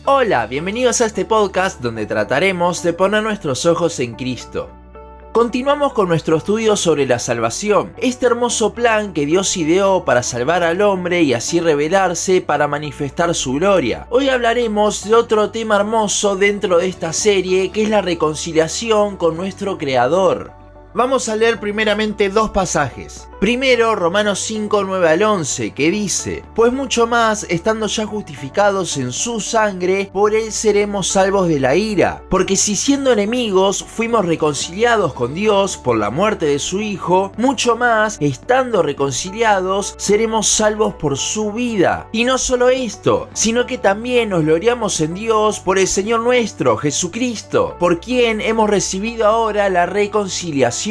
Hola, bienvenidos a este podcast donde trataremos de poner nuestros ojos en Cristo. Continuamos con nuestro estudio sobre la salvación, este hermoso plan que Dios ideó para salvar al hombre y así revelarse para manifestar su gloria. Hoy hablaremos de otro tema hermoso dentro de esta serie, que es la reconciliación con nuestro Creador. Vamos a leer primeramente dos pasajes. Primero, Romanos 5, 9 al 11, que dice: Pues mucho más, estando ya justificados en su sangre, por él seremos salvos de la ira. Porque si siendo enemigos fuimos reconciliados con Dios por la muerte de su Hijo, mucho más, estando reconciliados, seremos salvos por su vida. Y no solo esto, sino que también nos gloriamos en Dios por el Señor nuestro, Jesucristo, por quien hemos recibido ahora la reconciliación.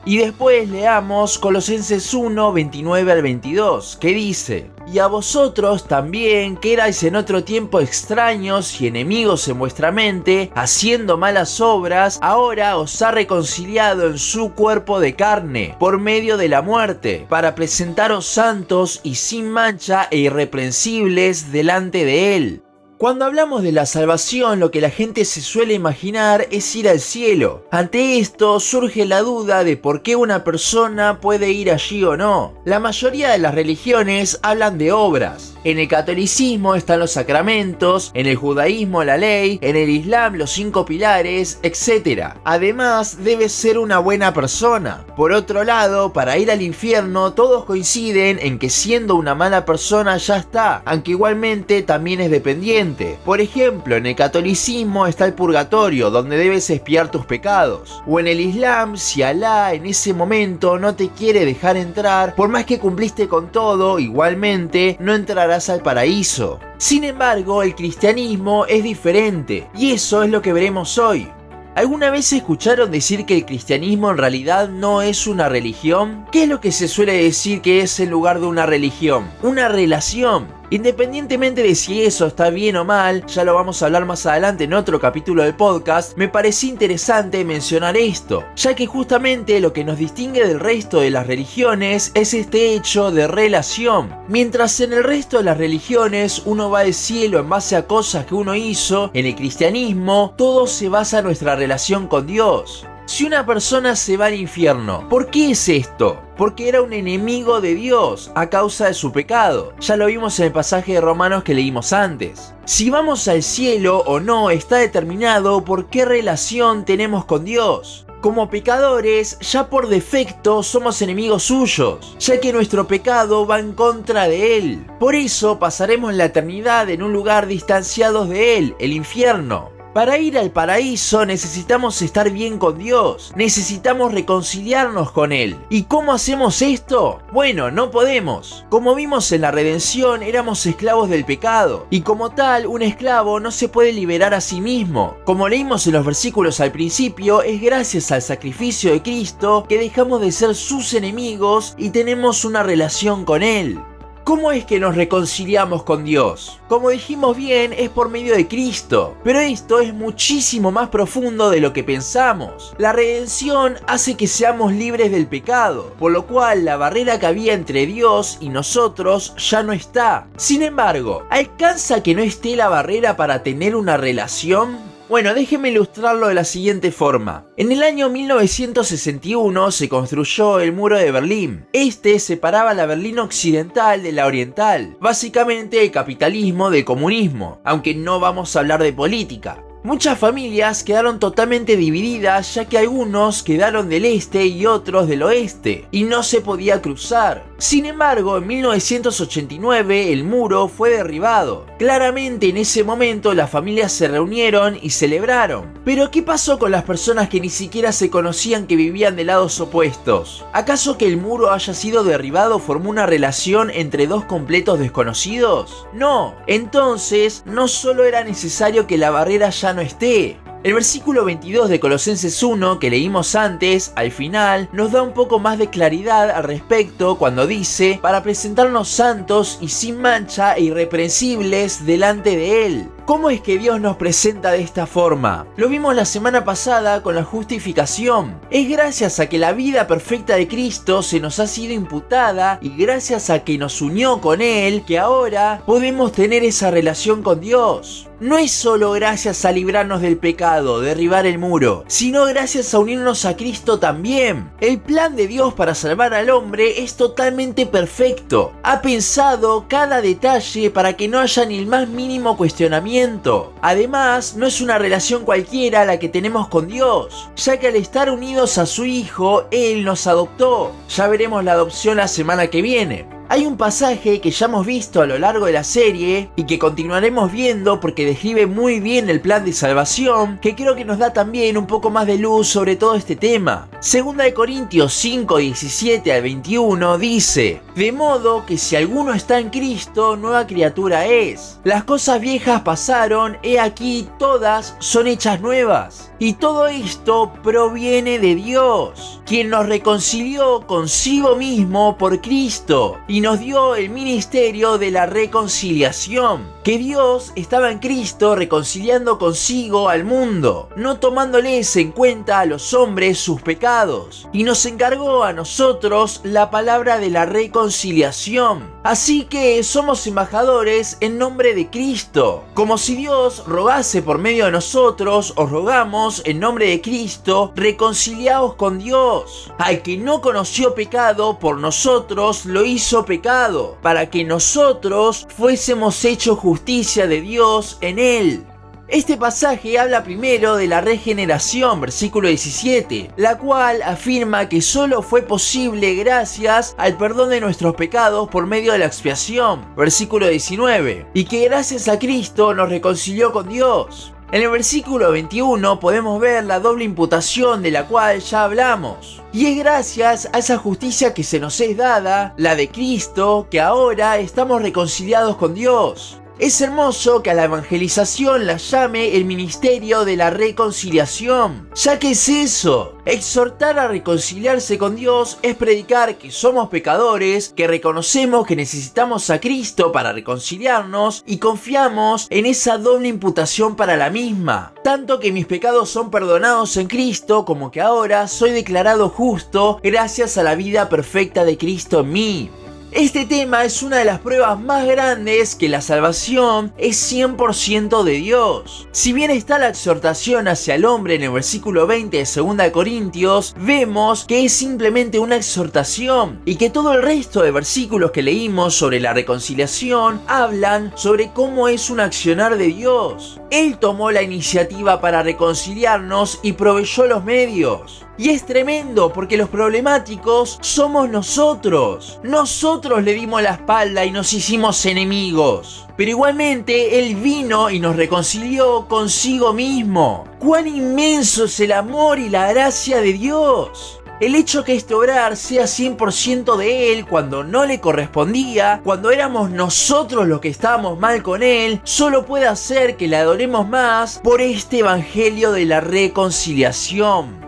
Y después leamos Colosenses 1, 29 al 22, que dice: Y a vosotros también, que erais en otro tiempo extraños y enemigos en vuestra mente, haciendo malas obras, ahora os ha reconciliado en su cuerpo de carne, por medio de la muerte, para presentaros santos y sin mancha e irreprensibles delante de él. Cuando hablamos de la salvación, lo que la gente se suele imaginar es ir al cielo. Ante esto surge la duda de por qué una persona puede ir allí o no. La mayoría de las religiones hablan de obras. En el catolicismo están los sacramentos, en el judaísmo la ley, en el islam los 5 pilares, etc. Además, debes ser una buena persona. Por otro lado, para ir al infierno, todos coinciden en que siendo una mala persona ya está, aunque igualmente también es dependiente. Por ejemplo, en el catolicismo está el purgatorio, donde debes expiar tus pecados. O en el islam, si Alá en ese momento no te quiere dejar entrar, por más que cumpliste con todo, igualmente no entrarás al paraíso. Sin embargo, el cristianismo es diferente, y eso es lo que veremos hoy. ¿Alguna vez escucharon decir que el cristianismo en realidad no es una religión? ¿Qué es lo que se suele decir que es en lugar de una religión? Una relación. Independientemente de si eso está bien o mal, ya lo vamos a hablar más adelante en otro capítulo del podcast, me pareció interesante mencionar esto, ya que justamente lo que nos distingue del resto de las religiones es este hecho de relación. Mientras en el resto de las religiones uno va al cielo en base a cosas que uno hizo, en el cristianismo todo se basa en nuestra relación con Dios. Si una persona se va al infierno, ¿por qué es esto? Porque era un enemigo de Dios a causa de su pecado. Ya lo vimos en el pasaje de Romanos que leímos antes. Si vamos al cielo o no está determinado por qué relación tenemos con Dios. Como pecadores, ya por defecto somos enemigos suyos, ya que nuestro pecado va en contra de Él. Por eso pasaremos la eternidad en un lugar distanciados de Él, el infierno. Para ir al paraíso necesitamos estar bien con Dios, necesitamos reconciliarnos con Él. ¿Y cómo hacemos esto? Bueno, no podemos. Como vimos en la redención, éramos esclavos del pecado, y como tal, un esclavo no se puede liberar a sí mismo. Como leímos en los versículos al principio, es gracias al sacrificio de Cristo que dejamos de ser sus enemigos y tenemos una relación con Él. ¿Cómo es que nos reconciliamos con Dios? Como dijimos bien, es por medio de Cristo, pero esto es muchísimo más profundo de lo que pensamos. La redención hace que seamos libres del pecado, por lo cual la barrera que había entre Dios y nosotros ya no está. Sin embargo, ¿alcanza que no esté la barrera para tener una relación? Bueno, déjenme ilustrarlo de la siguiente forma. En el año 1961 se construyó el muro de Berlín. Este separaba la Berlín occidental de la oriental. Básicamente el capitalismo del comunismo, aunque no vamos a hablar de política. Muchas familias quedaron totalmente divididas, ya que algunos quedaron del este y otros del oeste, y no se podía cruzar. Sin embargo, en 1989 el muro fue derribado. Claramente en ese momento las familias se reunieron y celebraron. Pero ¿qué pasó con las personas que ni siquiera se conocían, que vivían de lados opuestos? ¿Acaso que el muro haya sido derribado formó una relación entre dos completos desconocidos? No. Entonces, no solo era necesario que la barrera ya no esté. El versículo 22 de Colosenses 1 que leímos antes, al final, nos da un poco más de claridad al respecto cuando dice: para presentarnos santos y sin mancha e irreprensibles delante de Él. ¿Cómo es que Dios nos presenta de esta forma? Lo vimos la semana pasada con la justificación. Es gracias a que la vida perfecta de Cristo se nos ha sido imputada y gracias a que nos unió con Él que ahora podemos tener esa relación con Dios. No es solo gracias a librarnos del pecado, derribar el muro, sino gracias a unirnos a Cristo también. El plan de Dios para salvar al hombre es totalmente perfecto. Ha pensado cada detalle para que no haya ni el más mínimo cuestionamiento. Además, no es una relación cualquiera la que tenemos con Dios, ya que al estar unidos a su Hijo, Él nos adoptó. Ya veremos la adopción la semana que viene. Hay un pasaje que ya hemos visto a lo largo de la serie y que continuaremos viendo porque describe muy bien el plan de salvación, que creo que nos da también un poco más de luz sobre todo este tema. 2 Corintios 5, 17 al 21 dice: de modo que si alguno está en Cristo, nueva criatura es. Las cosas viejas pasaron, he aquí todas son hechas nuevas. Y todo esto proviene de Dios, quien nos reconcilió consigo mismo por Cristo y nos dio el ministerio de la reconciliación. Que Dios estaba en Cristo reconciliando consigo al mundo, no tomándoles en cuenta a los hombres sus pecados, y nos encargó a nosotros la palabra de la reconciliación. Así que somos embajadores en nombre de Cristo. Como si Dios rogase por medio de nosotros, os rogamos en nombre de Cristo, reconciliaos con Dios. Al que no conoció pecado, por nosotros lo hizo pecado, para que nosotros fuésemos hechos justicia de Dios en Él. Este pasaje habla primero de la regeneración, versículo 17, la cual afirma que solo fue posible gracias al perdón de nuestros pecados por medio de la expiación, versículo 19, y que gracias a Cristo nos reconcilió con Dios. En el versículo 21 podemos ver la doble imputación de la cual ya hablamos. Y es gracias a esa justicia que se nos es dada, la de Cristo, que ahora estamos reconciliados con Dios. Es hermoso que a la evangelización la llame el ministerio de la reconciliación, ya que es eso. Exhortar a reconciliarse con Dios es predicar que somos pecadores, que reconocemos que necesitamos a Cristo para reconciliarnos y confiamos en esa doble imputación para la misma. Tanto que mis pecados son perdonados en Cristo como que ahora soy declarado justo gracias a la vida perfecta de Cristo en mí. Este tema es una de las pruebas más grandes que la salvación es 100% de Dios. Si bien está la exhortación hacia el hombre en el versículo 20 de 2 Corintios, vemos que es simplemente una exhortación y que todo el resto de versículos que leímos sobre la reconciliación hablan sobre cómo es un accionar de Dios. Él tomó la iniciativa para reconciliarnos y proveyó los medios. Y es tremendo porque los problemáticos somos nosotros. Nosotros le dimos la espalda y nos hicimos enemigos. Pero igualmente Él vino y nos reconcilió consigo mismo. ¡Cuán inmenso es el amor y la gracia de Dios! El hecho que este obrar sea 100% de Él cuando no le correspondía, cuando éramos nosotros los que estábamos mal con Él, solo puede hacer que le adoremos más por este evangelio de la reconciliación.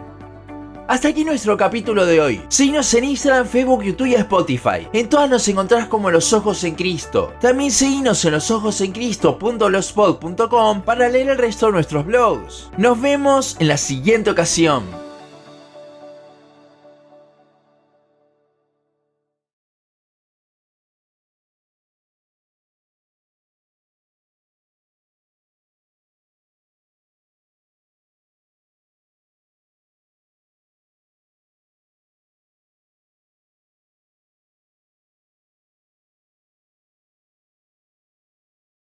Hasta aquí nuestro capítulo de hoy. Seguinos en Instagram, Facebook, YouTube y Spotify. En todas nos encontrás como Los Ojos en Cristo. También seguinos en losojosencristo.blogspot.com para leer el resto de nuestros blogs. Nos vemos en la siguiente ocasión.